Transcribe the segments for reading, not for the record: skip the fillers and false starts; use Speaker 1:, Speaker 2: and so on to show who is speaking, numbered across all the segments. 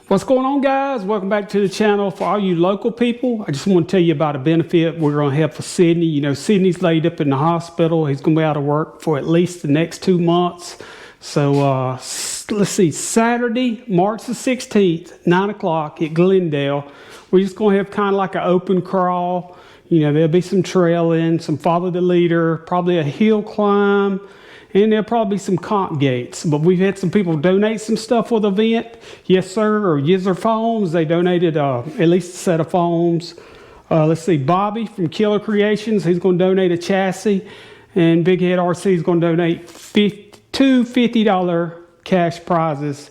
Speaker 1: What's going on, guys? Welcome back to the channel. For all you local people, I just want to tell you about a benefit we're going to have for Sidney. You know, Sidney's laid up in the hospital. He's going to be out of work for at least the next 2 months. So let's see, Saturday, March the 16th, 9 o'clock at Glendale. We're just going to have kind of like an open crawl. You know, there'll be some trailing, some follow the leader, probably a hill climb, and there'll probably be some comp gates. But we've had some people donate some stuff for the event. Yes, sir, or Yizzer Foams. They donated at least a set of foams. Let's see, Bobby from Killer Creations, he's going to donate a chassis. And bigheadrc is going to donate two $50 cash prizes.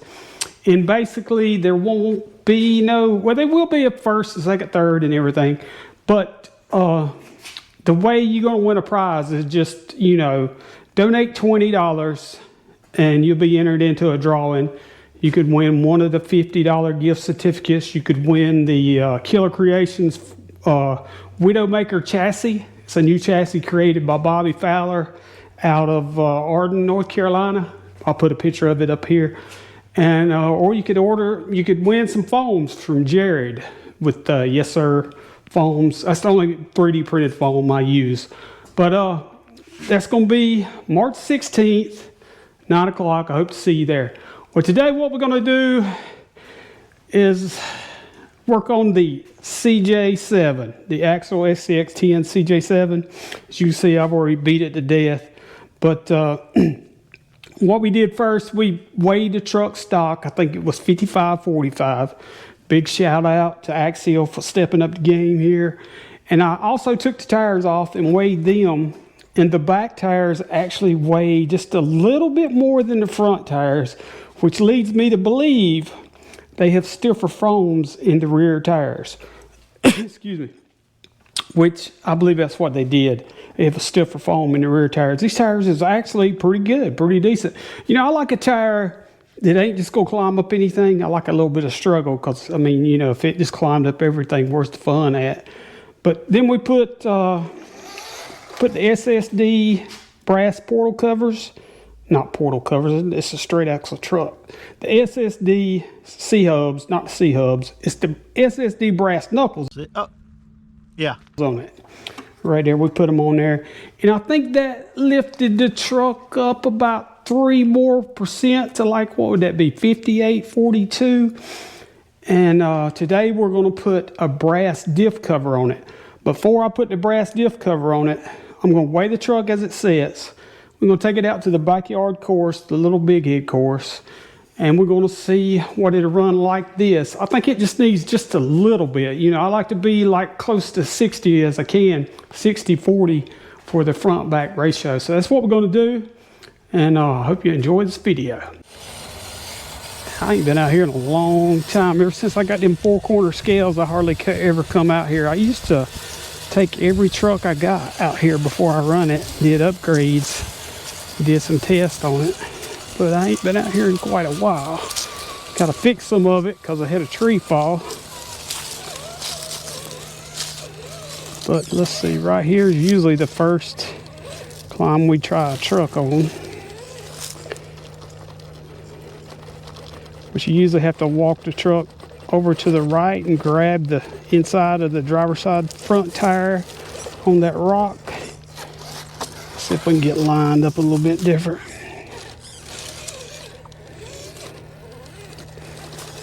Speaker 1: And basically, there won't be well, there will be a first, a second, third, and everything. But the way you're going to win a prize is just, you know, donate $20 and you'll be entered into a drawing. You could win one of the $50 gift certificates. You could win the Killer Creations Widowmaker chassis. It's a new chassis created by Bobby Fowler out of Arden, North Carolina. I'll put a picture of it up here. And or you could win some foams from Jared with Yes Sir foams. That's the only 3D printed foam I use. But that's going to be March 16th, 9 o'clock. I hope to see you there. Well, today what we're going to do is work on the CJ-7, the Axial SCX10 CJ-7. As you can see, I've already beat it to death. But what we did first, we weighed the truck stock. I think it was 55.45. Big shout out to Axial for stepping up the game here. And I also took the tires off and weighed them. And the back tires actually weigh just a little bit more than the front tires, which leads me to believe they have stiffer foams in the rear tires. Excuse me. Which I believe that's what they did. They have a stiffer foam in the rear tires. These tires is actually pretty good, pretty decent. You know, I like a tire that ain't just gonna climb up anything. I like a little bit of struggle because, I mean, you know, if it just climbed up everything, where's the fun at? But then we put the SSD brass portal covers, not portal covers, it's a straight axle truck. The SSD C-hubs, not the C-hubs, it's the SSD brass knuckles.
Speaker 2: Oh, yeah.
Speaker 1: On it. Right there, we put them on there. And I think that lifted the truck up about 3% more to like, what would that be, 58.42. And today we're gonna put a brass diff cover on it. Before I put the brass diff cover on it, I'm going to weigh the truck as it sits. We're going to take it out to the backyard course, the little big head course, and we're going to see what it'll run like this. I think it just needs just a little bit. You know, I like to be like close to 60 as I can, 60-40 for the front back ratio. So that's what we're going to do, and I hope you enjoy this video. I ain't been out here in a long time. Ever since I got them 4-corner scales, I hardly ever come out here. I used to take every truck I got out here before I run it, did upgrades, did some tests on it, but I ain't been out here in quite a while. Gotta fix some of it because I had a tree fall. But let's see, right here is usually the first climb we try a truck on, but you usually have to walk the truck over to the right and grab the inside of the driver's side front tire on that rock. See if we can get lined up a little bit different.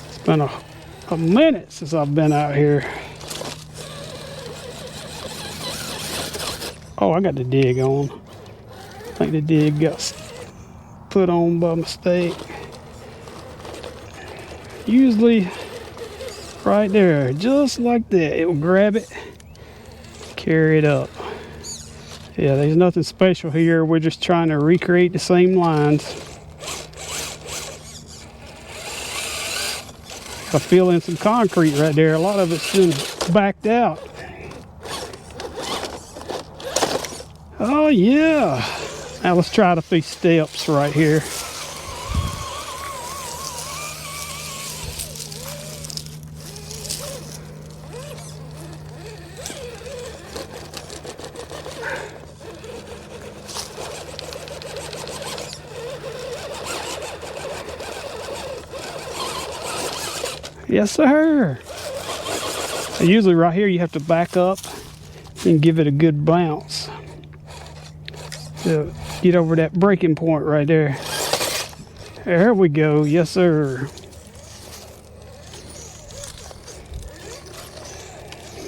Speaker 1: It's been a minute since I've been out here. Oh, I got the dig on. I think the dig got put on by mistake. Usually right there, just like that, it will grab it, carry it up. Yeah, there's nothing special here. We're just trying to recreate the same lines. I feel in some concrete right there. A lot of it's been backed out. Oh yeah. Now let's try these steps right here. Yes, sir. Usually right here you have to back up and give it a good bounce to get over that breaking point right there. There we go. Yes, sir.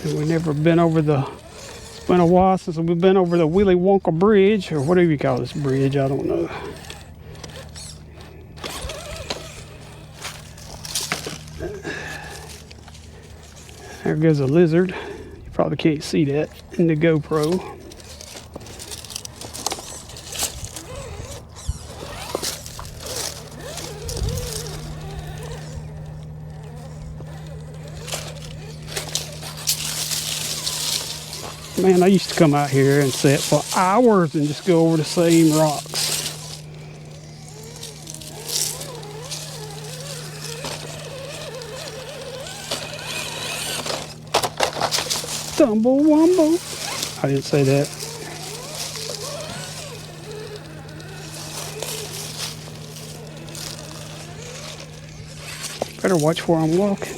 Speaker 1: And we've never been over the... It's been a while since we've been over the Willy Wonka Bridge, or whatever you call this bridge. I don't know. There goes a lizard. You probably can't see that in the GoPro. Man, I used to come out here and sit for hours and just go over the same rocks. Tumble wumble. I didn't say that. Better watch where I'm walking.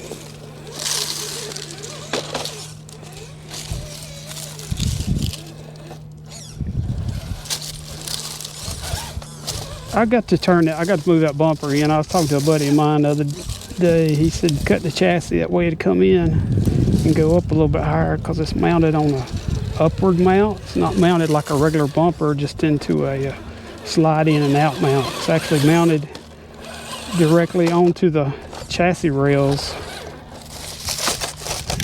Speaker 1: I got to move that bumper in. I was talking to a buddy of mine the other day. He said cut the chassis that way to come in and go up a little bit higher because it's mounted on a upward mount. It's not mounted like a regular bumper, just into a slide in and out mount. It's actually mounted directly onto the chassis rails.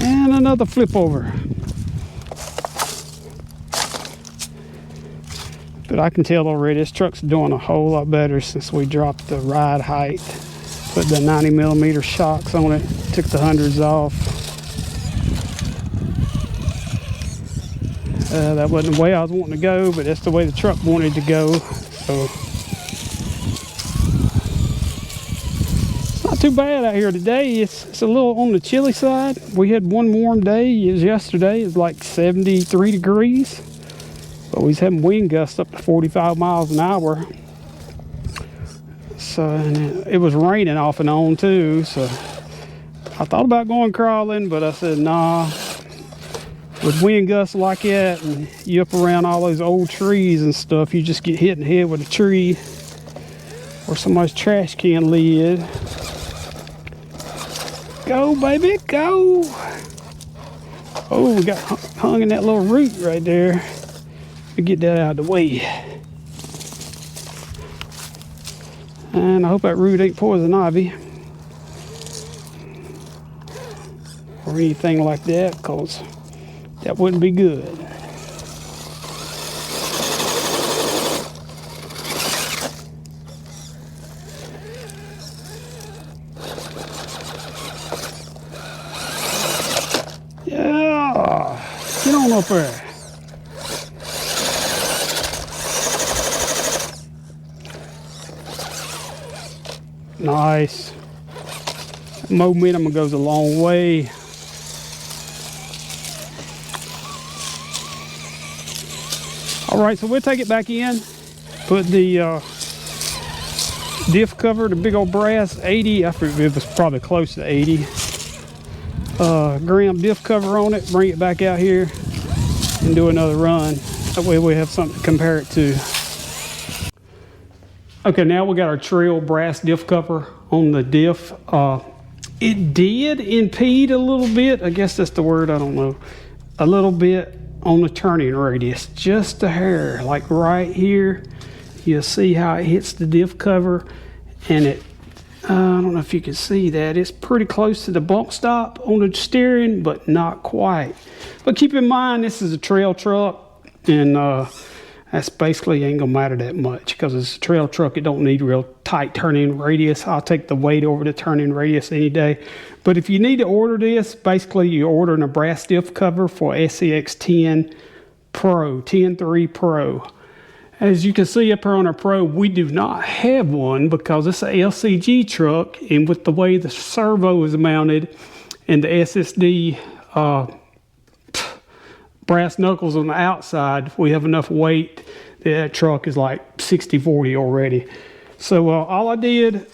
Speaker 1: And another flip over. But I can tell already this truck's doing a whole lot better since we dropped the ride height. Put the 90mm shocks on it, took the hundreds off. That wasn't the way I was wanting to go, but that's the way the truck wanted to go. So it's not too bad out here today. It's a little on the chilly side. We had one warm day. It was yesterday. It was like 73 degrees. But we was having wind gusts up to 45 miles an hour. So and it was raining off and on too. So I thought about going crawling, but I said nah. With wind gusts like that, and you up around all those old trees and stuff, you just get hit in the head with a tree or somebody's trash can lid. Go, baby, go! Oh, we got hung in that little root right there. We get that out of the way. And I hope that root ain't poison ivy or anything like that, because that wouldn't be good. Yeah, get on up there. Nice. Momentum goes a long way. All right, so we'll take it back in, put the diff cover, the big old brass 80, I forget, it was probably close to 80 gram diff cover on it, bring it back out here and do another run. That way we have something to compare it to. Okay, now we got our TREAL brass diff cover on the diff. It did impede a little bit, I guess that's the word, I don't know, a little bit on the turning radius, just a hair, like right here. You'll see how it hits the diff cover, and it, I don't know if you can see that, it's pretty close to the bump stop on the steering, but not quite. But keep in mind, this is a TREAL truck, and that's basically ain't gonna matter that much because it's a TREAL truck. It don't need real tight turning radius. I'll take the weight over the turning radius any day. But if you need to order this, basically you're ordering a brass diff cover for SCX10 Pro, 10.3 Pro. As you can see up here on our Pro, we do not have one because it's a LCG truck, and with the way the servo is mounted and the SSD brass knuckles on the outside, we have enough weight that truck is like 60-40 already. So all I did,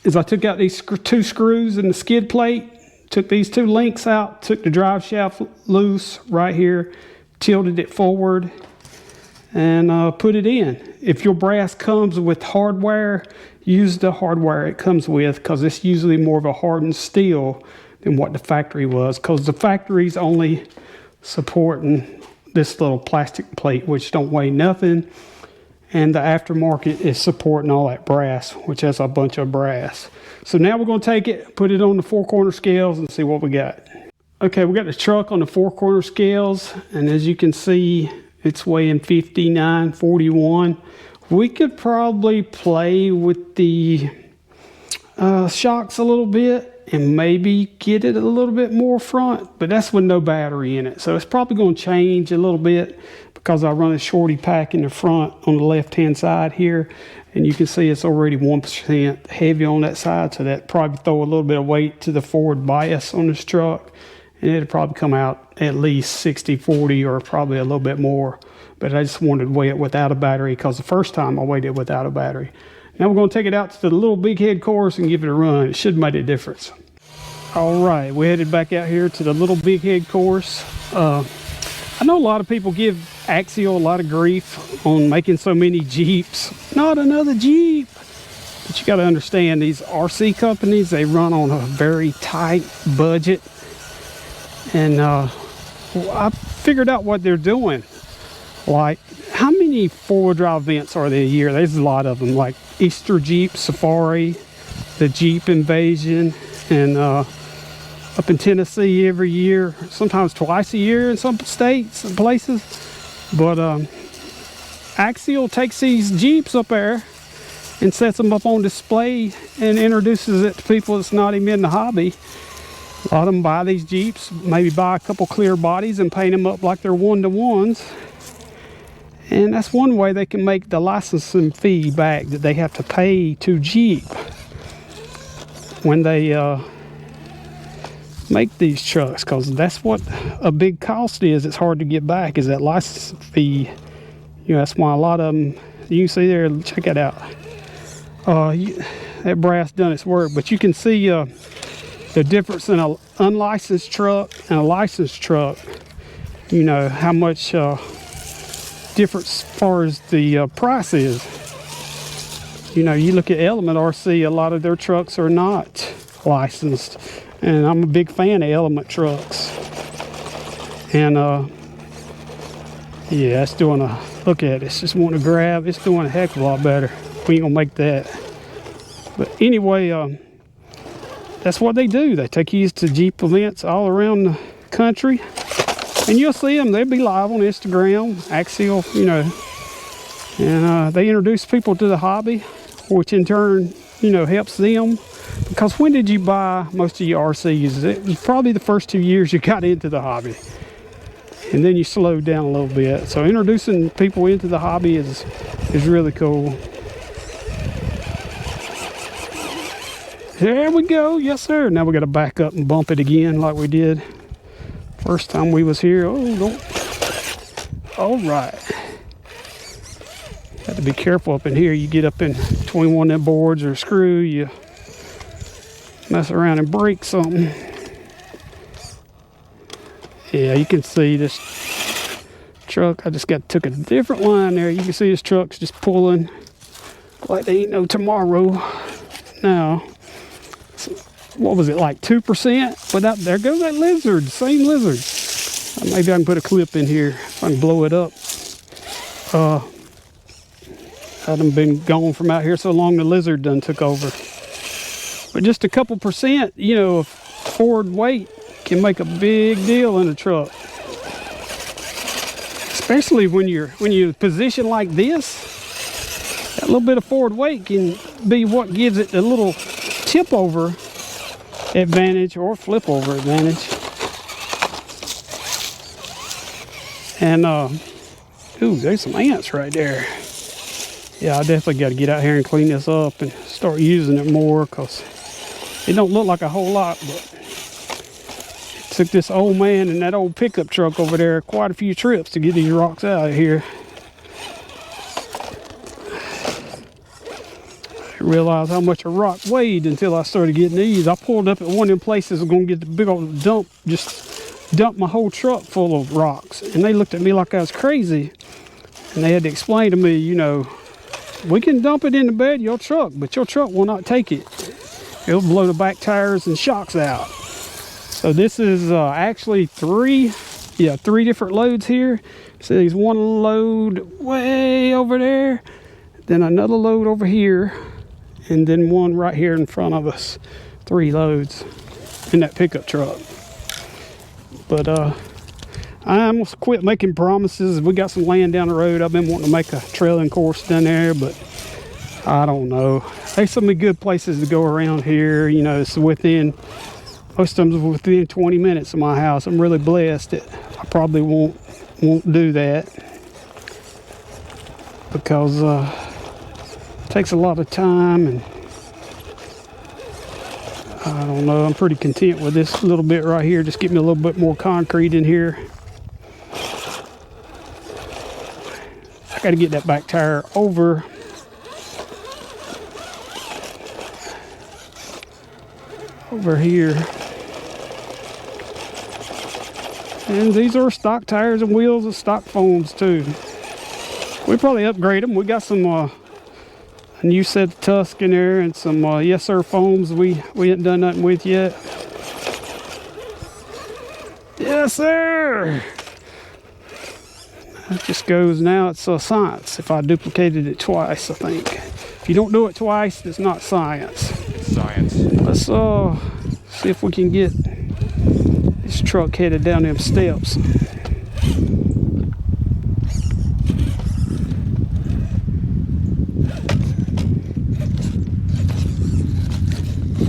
Speaker 1: is I took out these two screws in the skid plate, took these two links out, took the drive shaft loose right here, tilted it forward, and put it in. If your brass comes with hardware, use the hardware it comes with, because it's usually more of a hardened steel than what the factory was, because the factory's only supporting this little plastic plate, which don't weigh nothing, and the aftermarket is supporting all that brass, which has a bunch of brass. So now we're going to take it, put it on the 4-corner scales, and see what we got. Okay, we got the truck on the 4-corner scales, and as you can see, it's weighing 59.41. We could probably play with the shocks a little bit and maybe get it a little bit more front, but that's with no battery in it. So it's probably going to change a little bit because I run a shorty pack in the front on the left-hand side here, and you can see it's already 1% heavy on that side, so that probably throw a little bit of weight to the forward bias on this truck, and it'll probably come out at least 60-40 or probably a little bit more. But I just wanted to weigh it without a battery because the first time I weighed it without a battery. Now we're going to take it out to the little big head course and give it a run. It should make a difference. All right, we headed back out here to the little big head course. I know a lot of people give Axial a lot of grief on making so many Jeeps. Not another Jeep. But you got to understand, these RC companies, they run on a very tight budget. And I figured out what they're doing. Like, how many four-wheel drive events are there a year? There's a lot of them, like Easter Jeep Safari, the Jeep Invasion, and up in Tennessee every year, sometimes twice a year in some states and places. But Axial takes these Jeeps up there and sets them up on display and introduces it to people that's not even in the hobby. A lot of them buy these Jeeps, maybe buy a couple clear bodies and paint them up like they're one-to-ones. And that's one way they can make the licensing fee back that they have to pay to Jeep when they make these trucks, because that's what a big cost is. It's hard to get back, is that license fee. You know, that's why a lot of them, you can see there, check it out. That brass done its work, but you can see the difference in an unlicensed truck and a licensed truck. You know, how much difference as far as the price is. You know, you look at Element RC, a lot of their trucks are not licensed, and I'm a big fan of Element trucks. And yeah, it's doing a, look at it, it's just wanting to grab, it's doing a heck of a lot better. We ain't gonna make that. But anyway, that's what they do. They take these to Jeep events all around the country. And you'll see them, they'll be live on Instagram, Axial, you know. And they introduce people to the hobby, which in turn, you know, helps them. Because when did you buy most of your RCs? It was probably the first 2 years you got into the hobby. And then you slowed down a little bit. So introducing people into the hobby is really cool. There we go, yes sir. Now we got to back up and bump it again like we did first time we was here. Oh, don't. All right. Have to be careful up in here. You get up in between one of them boards or a screw, you mess around and break something. Yeah, you can see this truck. I just took a different line there. You can see this truck's just pulling like they ain't no tomorrow. Now, what was it, like 2%? But there goes that lizard, same lizard. Maybe I can put a clip in here if I can blow it up. I done been gone from out here so long, the lizard done took over. But just a couple percent, you know, of forward weight can make a big deal in a truck. Especially when you're positioned like this. That little bit of forward weight can be what gives it a little tip over advantage or flip over advantage. And ooh, there's some ants right there. Yeah, I definitely got to get out here and clean this up and start using it more, because it don't look like a whole lot, but it took this old man and that old pickup truck over there quite a few trips to get these rocks out of here. Didn't realize how much a rock weighed until I started getting these. I pulled up at one of them places, was gonna get the big old dump, just dump my whole truck full of rocks. And they looked at me like I was crazy. And they had to explain to me, you know, we can dump it in the bed of your truck, but your truck will not take it. It'll blow the back tires and shocks out. So this is actually three different loads here. So there's one load way over there, then another load over here, and then one right here in front of us. 3 loads in that pickup truck. But I'm gonna quit making promises. We got some land down the road. I've been wanting to make a trailing course down there, but I don't know. There's so many good places to go around here. You know, it's within, most of them are within 20 minutes of my house. I'm really blessed that I probably won't do that because it takes a lot of time, and I don't know. I'm pretty content with this little bit right here. Just get me a little bit more concrete in here. I got to get that back tire over here. And these are stock tires and wheels and stock foams too. We probably upgrade them. We got some a new set of Tusk in there and some Yes Sir foams we ain't done nothing with yet. Yes sir. That just goes now. It's science. If I duplicated it twice, I think. If you don't do it twice, it's not science.
Speaker 3: It's science.
Speaker 1: Let's see if we can get this truck headed down them steps.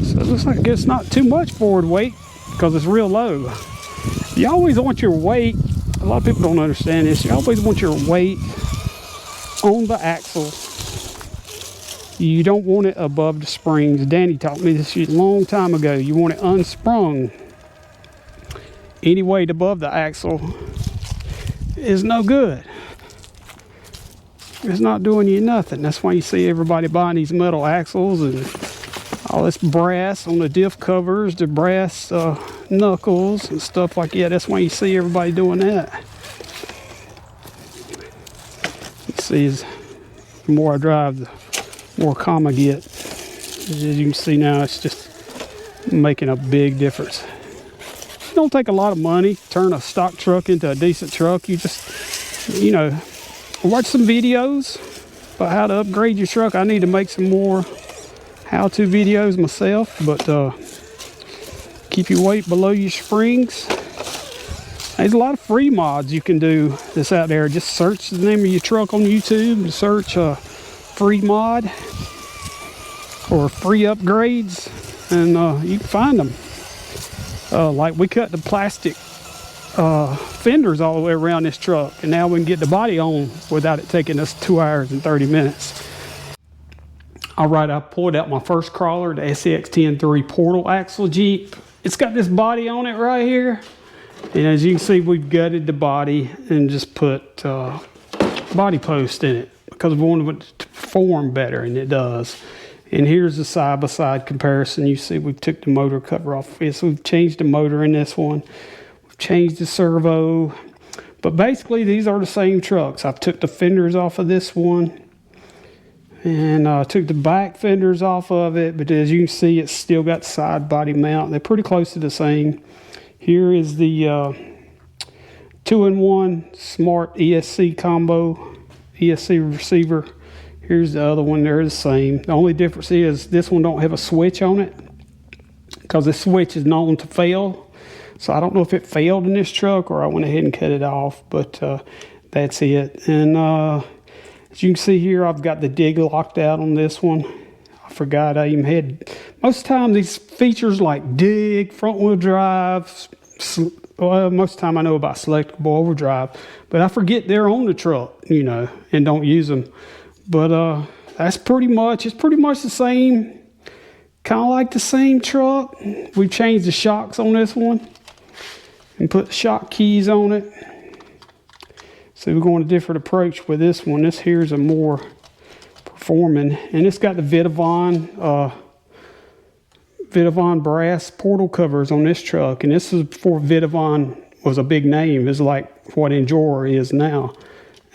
Speaker 1: So it looks like it's not too much forward weight because it's real low. You always want your weight. A lot of people don't understand this. You always want your weight on the axle. You don't want it above the springs. Danny taught me this a long time ago. You want it unsprung. Any weight above the axle is no good. It's not doing you nothing. That's why you see everybody buying these metal axles and all this brass on the diff covers, the brass knuckles and stuff like that. That's why you see everybody doing that. You see, the more I drive, the more calm I get. As you can see now, it's just making a big difference. It don't take a lot of money to turn a stock truck into a decent truck. You just, you know, watch some videos about how to upgrade your truck. I need to make some more how-to videos myself, but keep your weight below your springs. There's a lot of free mods you can do that's out there. Just search the name of your truck on YouTube and search free mod or free upgrades, and you can find them. Like we cut the plastic fenders all the way around this truck, and now we can get the body on without it taking us 2 hours and 30 minutes. All right, I pulled out my first crawler, the SCX10 3 portal axle Jeep. It's got this body on it right here, and as you can see, we've gutted the body and just put body post in it because we wanted it to perform better, and it does. And here's the side-by-side comparison. You see we took the motor cover off. So we've changed the motor in this one. We've changed the servo. But basically, these are the same trucks. I've took the fenders off of this one. And took the back fenders off of it. But as you can see, it's still got side body mount. They're pretty close to the same. Here is the 2-in-1 smart ESC combo. ESC receiver. Here's the other one. They're the same. The only difference is this one don't have a switch on it because this switch is known to fail. So I don't know if it failed in this truck or I went ahead and cut it off, but that's it. And as you can see here, I've got the dig locked out on this one. I forgot I even had, most of the time these features like dig, front wheel drive, well, most of the time I know about selectable overdrive, but I forget they're on the truck, you know, and don't use them. But that's pretty much, it's pretty much the same, kind of like the same truck. We've changed the shocks on this one and put the shock keys on it. So we're going a different approach with this one. This here's a more performing. And it's got the Vidavon brass portal covers on this truck. And this is before Vidavon was a big name. It's like what Enjoyer is now.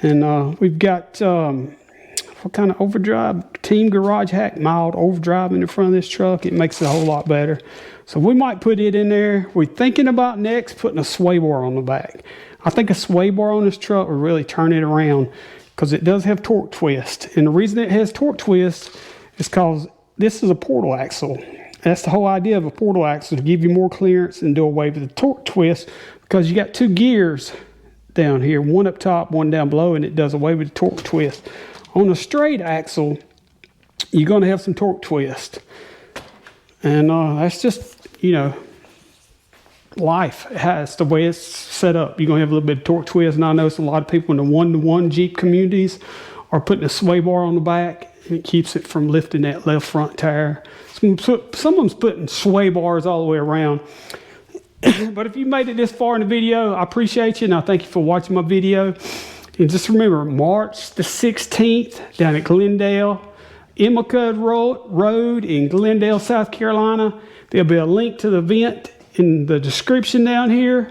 Speaker 1: And we've got what kind of overdrive? Team Garage Hack mild overdrive in the front of this truck. It makes it a whole lot better. So we might put it in there. We're thinking about next putting a sway bar on the back. I think a sway bar on this truck will really turn it around because it does have torque twist. And the reason it has torque twist is because this is a portal axle. That's the whole idea of a portal axle, to give you more clearance and do away with the torque twist, because you got two gears down here, one up top, one down below, and it does away with the torque twist. On a straight axle, you're going to have some torque twist. And that's just, you know, life. It's the way it's set up. You're going to have a little bit of torque twist. And I notice a lot of people in the one-to-one Jeep communities are putting a sway bar on the back. And it keeps it from lifting that left front tire. Some of them's putting sway bars all the way around. But if you made it this far in the video, I appreciate you, and I thank you for watching my video. And just remember, March the 16th down at Glendale, Emicud Road in Glendale, South Carolina. There'll be a link to the event in the description down here.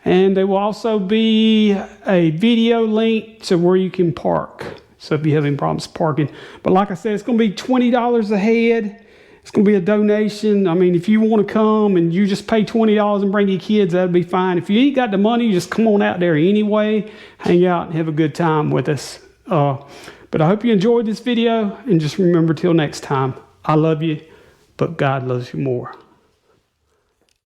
Speaker 1: And there will also be a video link to where you can park. So if you have any problems parking. But like I said, it's going to be $20 a head. It's going to be a donation. I mean, if you want to come and you just pay $20 and bring your kids, that'd be fine. If you ain't got the money, just come on out there anyway. Hang out and have a good time with us. But I hope you enjoyed this video. And just remember, till next time, I love you, but God loves you more.